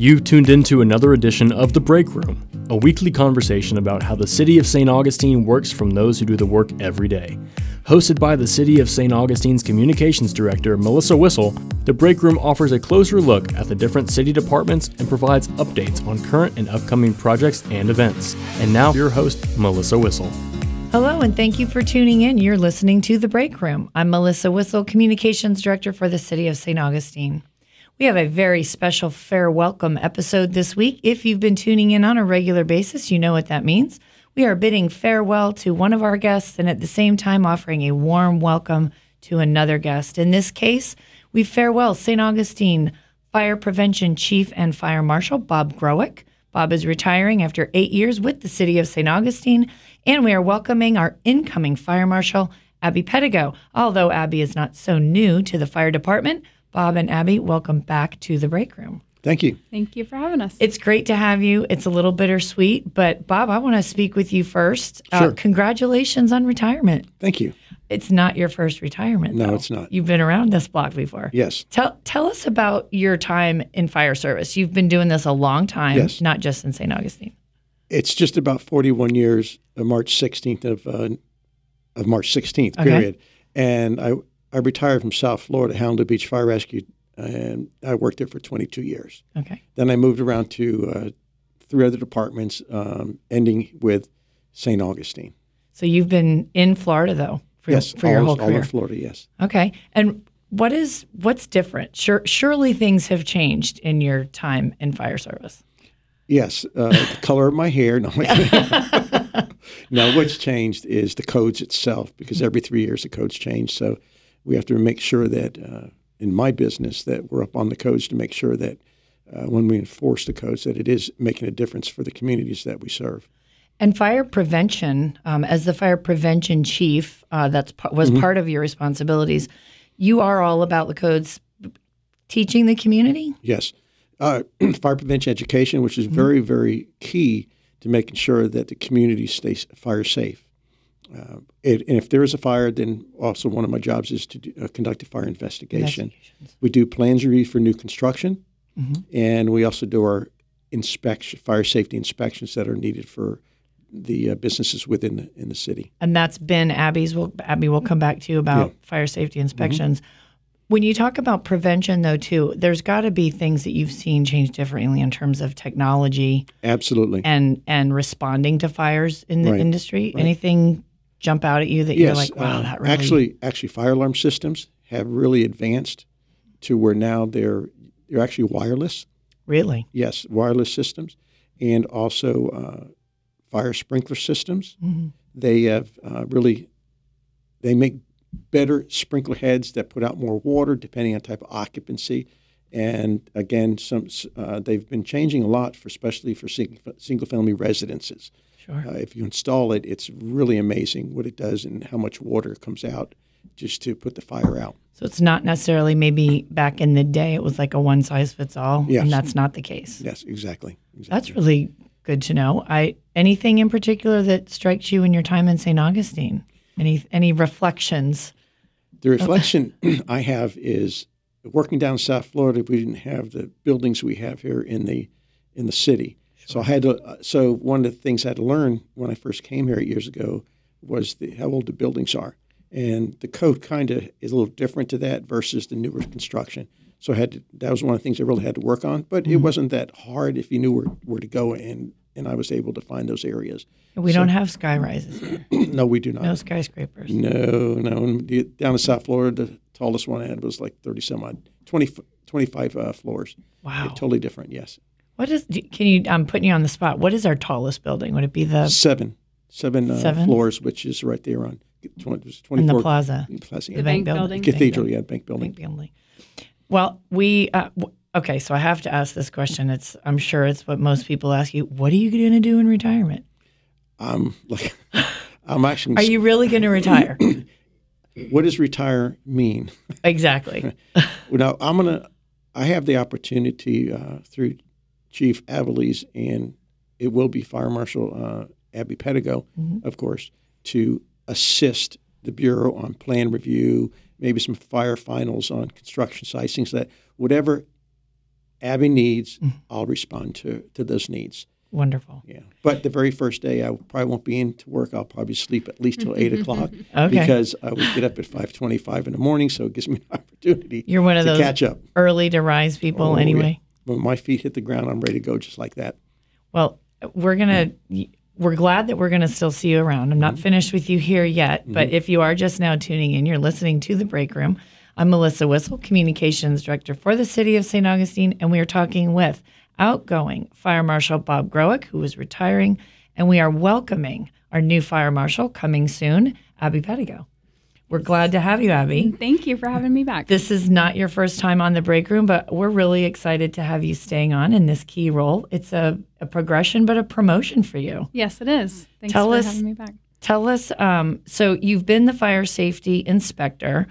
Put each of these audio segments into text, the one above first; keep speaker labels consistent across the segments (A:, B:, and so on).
A: You've tuned into another edition of The Break Room, a weekly conversation about how the City of St. Augustine works from those who do the work every day. Hosted by the City of St. Augustine's Communications Director, Melissa Wissel, The Break Room offers a closer look at the different city departments and provides updates on current and upcoming projects and events. And now, your host, Melissa Wissel.
B: Hello, and thank you for tuning in. You're listening to The Break Room. I'm Melissa Wissel, Communications Director for the City of St. Augustine. We have a very special Fair Welcome episode this week. If you've been tuning in on a regular basis, you know what that means. We are bidding farewell to one of our guests and at the same time offering a warm welcome to another guest. In this case, we farewell St. Augustine Fire Prevention Chief and Fire Marshal Bob Growick. Bob is retiring after 8 years with the City of St. Augustine, and we are welcoming our incoming Fire Marshal, Abby Pedigo. Although Abby is not so new to the fire department, Bob and Abby, welcome back to The Break Room.
C: Thank you.
D: Thank you for having us.
B: It's great to have you. It's a little bittersweet, but Bob, I want to speak with you first.
C: Sure.
B: Congratulations on retirement.
C: Thank you.
B: It's not your first retirement,
C: No,
B: though.
C: it's not.
B: You've been around this block before.
C: Yes.
B: Tell us about your time in fire service. You've been doing this a long time,
C: Yes.
B: not just in St. Augustine.
C: It's just about 41 years, March 16th of March 16th,
B: Okay.
C: period. And I retired from South Florida, Hallandale Beach Fire Rescue, and I worked there for 22 years.
B: Okay.
C: Then I moved around to 3 other departments, ending with St. Augustine.
B: So you've been in Florida, though, for your whole
C: all
B: career.
C: of Florida, yes.
B: Okay. And what's different? Surely things have changed in your time in fire service.
C: Yes, the color of my hair. No, no, what's changed is the codes itself, because every 3 years the codes change. So we have to make sure that in my business that we're up on the codes to make sure that when we enforce the codes that it is making a difference for the communities that we serve.
B: And fire prevention, as the fire prevention chief, was part of your responsibilities. You are all about the codes, teaching the community?
C: Yes. Fire prevention education, which is very, very key to making sure that the community stays fire safe. And if there is a fire, then also one of my jobs is to conduct a fire investigation. We do plans review for new construction, and we also do our fire safety inspections that are needed for the businesses within the city.
B: And that's been Abby's. Abby will come back to you about fire safety inspections. When you talk about prevention, though, too, there's got to be things that you've seen change differently in terms of technology.
C: Absolutely.
B: And responding to fires in the industry.
C: Right.
B: Anything jump out at you that you're like, wow, that really...
C: Actually, fire alarm systems have really advanced to where now they're actually wireless.
B: Really?
C: Yes, wireless systems. And also fire sprinkler systems. They have they make better sprinkler heads that put out more water depending on type of occupancy. And again, they've been changing a lot, especially for single-family residences.
B: Sure.
C: If you install it, it's really amazing what it does and how much water comes out just to put the fire out.
B: So it's not necessarily maybe back in the day it was like a one-size-fits-all,
C: Yes.
B: and that's not the case.
C: Yes, exactly.
B: That's really good to know. Anything in particular that strikes you in your time in St. Augustine? Any reflections?
C: The reflection I have is working down South Florida. We didn't have the buildings we have here in the city, so I had to. So one of the things I had to learn when I first came here 8 years ago was how old the buildings are, and the code kind of is a little different to that versus the newer construction. So that was one of the things I really had to work on, but it wasn't that hard if you knew where to go, and I was able to find those areas.
B: We don't have sky rises here.
C: No, we do not.
B: No skyscrapers.
C: No. Down in South Florida, the tallest one I had was like 25 floors.
B: Wow.
C: Totally different, yes.
B: I'm putting you on the spot. What is our tallest building? Would it be the...
C: Seven floors, which is right there on 24.
B: In the plaza.
D: The bank building.
C: Cathedral, bank building.
B: Bank building. Well, okay, so I have to ask this question. I'm sure it's what most people ask you. What are you going to do in retirement?
C: I'm actually...
B: Are you really going to retire?
C: What does retire mean?
B: Exactly.
C: Now, I have the opportunity through Chief Avaliz, and it will be Fire Marshal Abby Pedigo, of course, to assist the Bureau on plan review, maybe some fire finals on construction sites, things that whatever Abby needs, I'll respond to those needs.
B: Wonderful.
C: Yeah. But the very first day, I probably won't be in to work. I'll probably sleep at least till 8 o'clock because I would get up at 5:25 in the morning, so it gives me an opportunity
B: You're one of
C: to
B: those
C: catch up.
B: early to rise people anyway.
C: Yeah. When my feet hit the ground, I'm ready to go just like that.
B: Well, we're glad that we're going to still see you around. I'm not finished with you here yet, but if you are just now tuning in, you're listening to The Break Room. I'm Melissa Whistle, Communications Director for the City of St. Augustine, and we are talking with outgoing Fire Marshal Bob Growick, who is retiring, and we are welcoming our new Fire Marshal coming soon, Abby Pedigo. We're glad to have you, Abby.
D: Thank you for having me back.
B: This is not your first time on The Break Room, but we're really excited to have you staying on in this key role. It's a progression, but a promotion for you.
D: Yes, it is. Thanks for having me back.
B: Tell us, so you've been the fire safety inspector,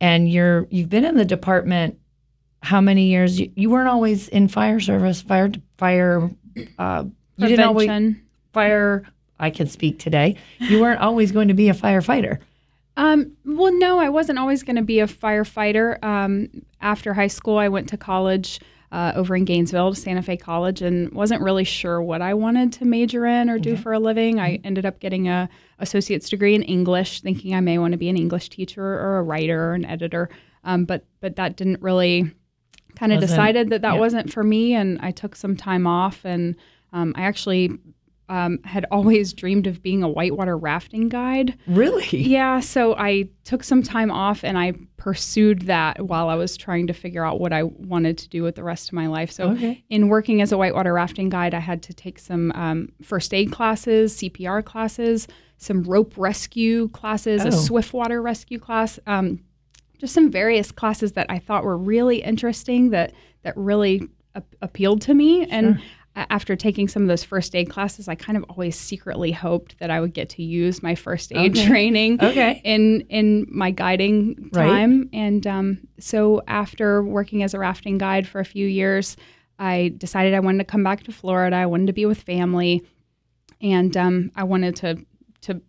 B: and you've been in the department how many years? You weren't always in fire service, you didn't always fire. I can speak today. You weren't always going to be a firefighter.
D: Well, no, I wasn't always going to be a firefighter. After high school, I went to college over in Gainesville to Santa Fe College and wasn't really sure what I wanted to major in or do for a living. I ended up getting a associate's degree in English, thinking I may want to be an English teacher or a writer or an editor. But that didn't really kind of decided that wasn't for me, and I took some time off, and I actually had always dreamed of being a whitewater rafting guide.
B: Really?
D: Yeah, so I took some time off, and I pursued that while I was trying to figure out what I wanted to do with the rest of my life. So in working as a whitewater rafting guide, I had to take some first aid classes, CPR classes, some rope rescue classes, a swiftwater rescue class, just some various classes that I thought were really interesting that really appealed to me. And after taking some of those first aid classes, I kind of always secretly hoped that I would get to use my first aid training in my guiding time. And so after working as a rafting guide for a few years, I decided I wanted to come back to Florida. I wanted to be with family, and I wanted to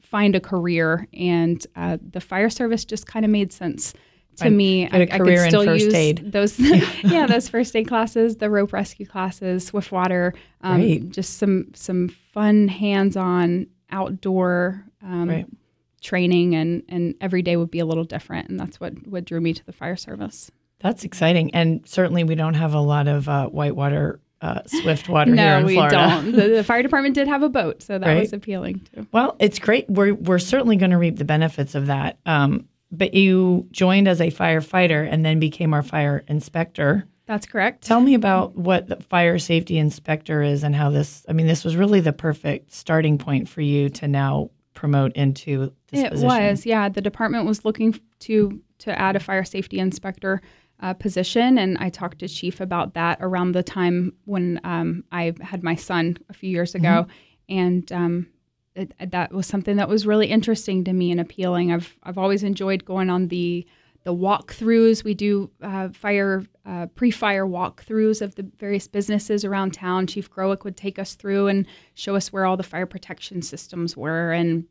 D: find a career. And the fire service just kind of made sense to me. I could still use those those first aid classes, the rope rescue classes, Swiftwater, just some fun hands-on outdoor training, and every day would be a little different, and that's what drew me to the fire service.
B: That's exciting, and certainly we don't have a lot of whitewater Swiftwater here in Florida.
D: No, we don't. The fire department did have a boat, so that was appealing too.
B: Well, it's great. We're certainly going to reap the benefits of that. But you joined as a firefighter and then became our fire inspector.
D: That's correct.
B: Tell me about what the fire safety inspector is and how this was really the perfect starting point for you to now promote into this position.
D: It was, yeah. The department was looking to add a fire safety inspector position, and I talked to Chief about that around the time when I had my son a few years ago, and that was something that was really interesting to me and appealing. I've always enjoyed going on the walkthroughs. We do pre-fire walkthroughs of the various businesses around town. Chief Growick would take us through and show us where all the fire protection systems were, and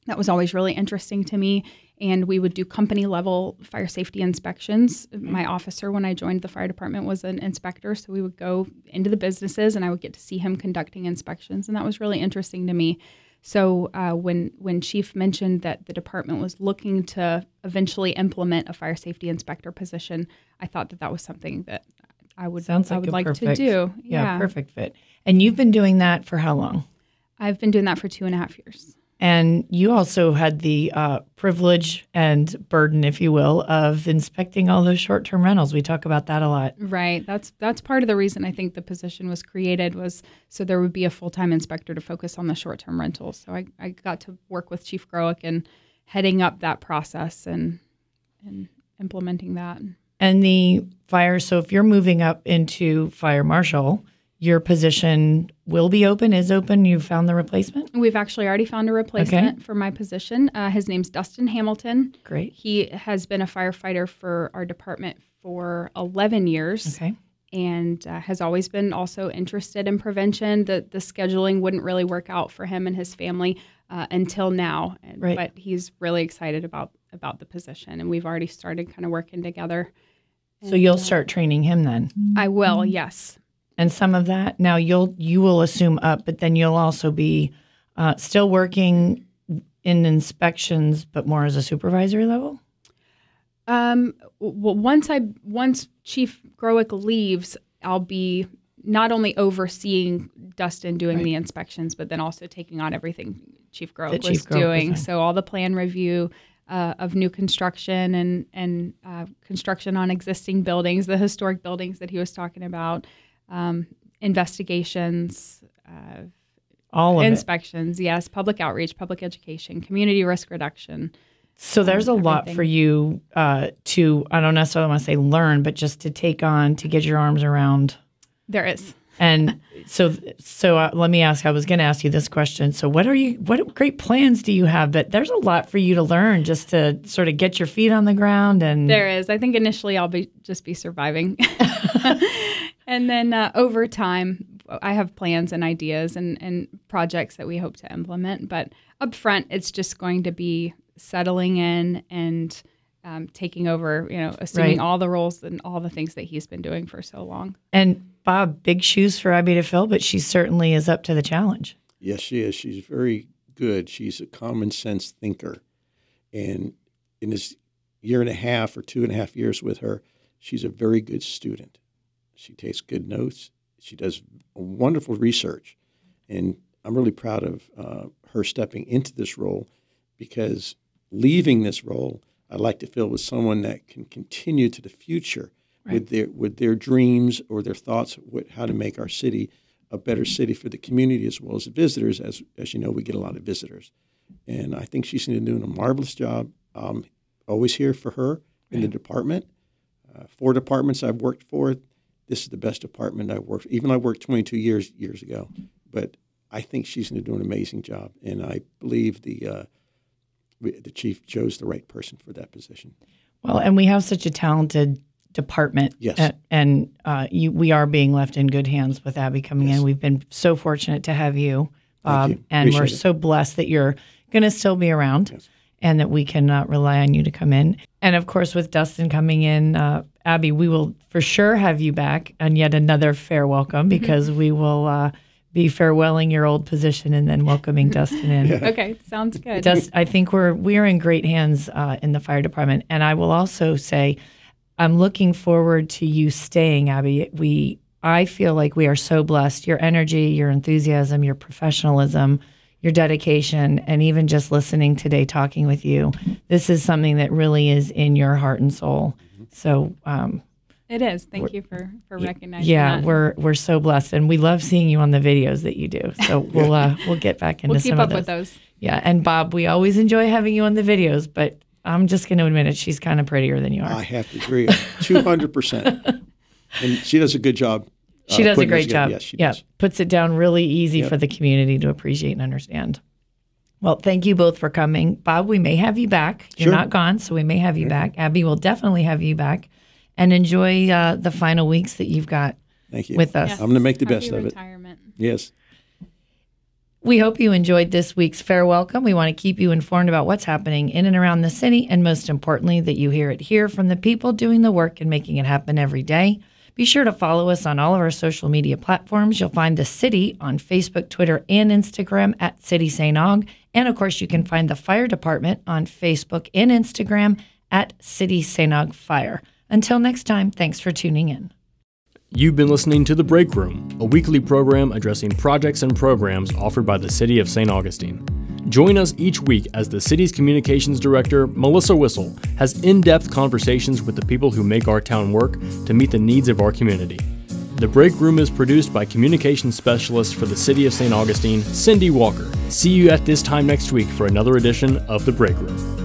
D: that was always really interesting to me. And we would do company-level fire safety inspections. My officer, when I joined the fire department, was an inspector, so we would go into the businesses, and I would get to see him conducting inspections, and that was really interesting to me. So when Chief mentioned that the department was looking to eventually implement a fire safety inspector position, I thought that was something that I would like to do.
B: Yeah, perfect fit. And you've been doing that for how long?
D: I've been doing that for 2.5 years.
B: And you also had the privilege and burden, if you will, of inspecting all those short-term rentals. We talk about that a lot.
D: Right. That's part of the reason I think the position was created, was so there would be a full-time inspector to focus on the short-term rentals. So I got to work with Chief Growick and heading up that process and implementing that.
B: And the fire, so if you're moving up into fire marshal, your position will be open, is open. You've found the replacement?
D: We've actually already found a replacement for my position. His name's Dustin Hamilton.
B: Great.
D: He has been a firefighter for our department for 11 years.
B: Okay.
D: And has always been also interested in prevention. The scheduling wouldn't really work out for him and his family until now. But he's really excited about the position. And we've already started kind of working together
B: So you'll start training him then?
D: I will, yes.
B: And some of that, now you will assume up, but then you'll also be still working in inspections, but more as a supervisory level?
D: Well, once Chief Growick leaves, I'll be not only overseeing Dustin doing the inspections, but then also taking on everything Chief Growick was doing. So all the plan review of new construction and construction on existing buildings, the historic buildings that he was talking about, investigations,
B: all of
D: inspections, yes, public outreach, public education, community risk reduction.
B: So there's a lot for you to, I don't necessarily want to say learn, but just to take on, to get your arms around.
D: There is.
B: And so let me ask, I was going to ask you this question. So what great plans do you have? But there's a lot for you to learn just to sort of get your feet on the ground. And
D: there is. I think initially I'll just be surviving. And then over time, I have plans and ideas and projects that we hope to implement. But up front, it's just going to be settling in and taking over, assuming all the roles and all the things that he's been doing for so long.
B: And Bob, big shoes for Abby to fill, but she certainly is up to the challenge.
C: Yes, she is. She's very good. She's a common sense thinker. And in this year and a half or 2.5 years with her, she's a very good student. She takes good notes. She does wonderful research. And I'm really proud of her stepping into this role, because leaving this role, I'd like to fill with someone that can continue to the future with their dreams or their thoughts of how to make our city a better city for the community as well as the visitors. As you know, we get a lot of visitors. And I think she's doing a marvelous job. Always here for her in the department. 4 departments I've worked for. This is the best department I've worked for. Even I worked 22 years ago. But I think she's going to do an amazing job. And I believe the chief chose the right person for that position.
B: Well, and we have such a talented department.
C: Yes.
B: And we are being left in good hands with Abby coming in. We've been so fortunate to have you, Bob.
C: Thank you.
B: And
C: Appreciate
B: we're
C: it.
B: so blessed that you're going to still be around and that we can rely on you to come in. And of course, with Dustin coming in, Abby, we will for sure have you back on yet another fair welcome, because we will be farewelling your old position and then welcoming Dustin in.
D: Okay, sounds good.
B: I think we're in great hands in the fire department. And I will also say, I'm looking forward to you staying, Abby. I feel like we are so blessed. Your energy, your enthusiasm, your professionalism, your dedication, and even just listening today, talking with you, this is something that really is in your heart and soul. So
D: it is. Thank you for recognizing
B: that.
D: that.
B: We're so blessed, and we love seeing you on the videos that you do. So we'll get back into some of those.
D: We'll keep up with those.
B: Yeah, and Bob, we always enjoy having you on the videos, but I'm just going to admit it. She's kind of prettier than you are.
C: I have to agree, 200%. And she does a good job.
B: She does a great job.
C: Yes, she does.
B: Puts it down really easy for the community to appreciate and understand. Well, thank you both for coming. Bob, we may have you back. You're not gone, so we may have you back. Abby will definitely have you back. And enjoy the final weeks that you've got with us.
D: Yes.
C: I'm going to make the best of it.
D: Retirement.
C: Yes.
B: We hope you enjoyed this week's Fair Welcome. We want to keep you informed about what's happening in and around the city, and most importantly, that you hear it here from the people doing the work and making it happen every day. Be sure to follow us on all of our social media platforms. You'll find the city on Facebook, Twitter, and Instagram at City St. Aug. And of course, you can find the fire department on Facebook and Instagram at City St. Aug Fire. Until next time, thanks for tuning in.
A: You've been listening to The Break Room, a weekly program addressing projects and programs offered by the City of St. Augustine. Join us each week as the city's communications director, Melissa Whistle, has in-depth conversations with the people who make our town work to meet the needs of our community. The Break Room is produced by communications specialist for the City of St. Augustine, Cindy Walker. See you at this time next week for another edition of The Break Room.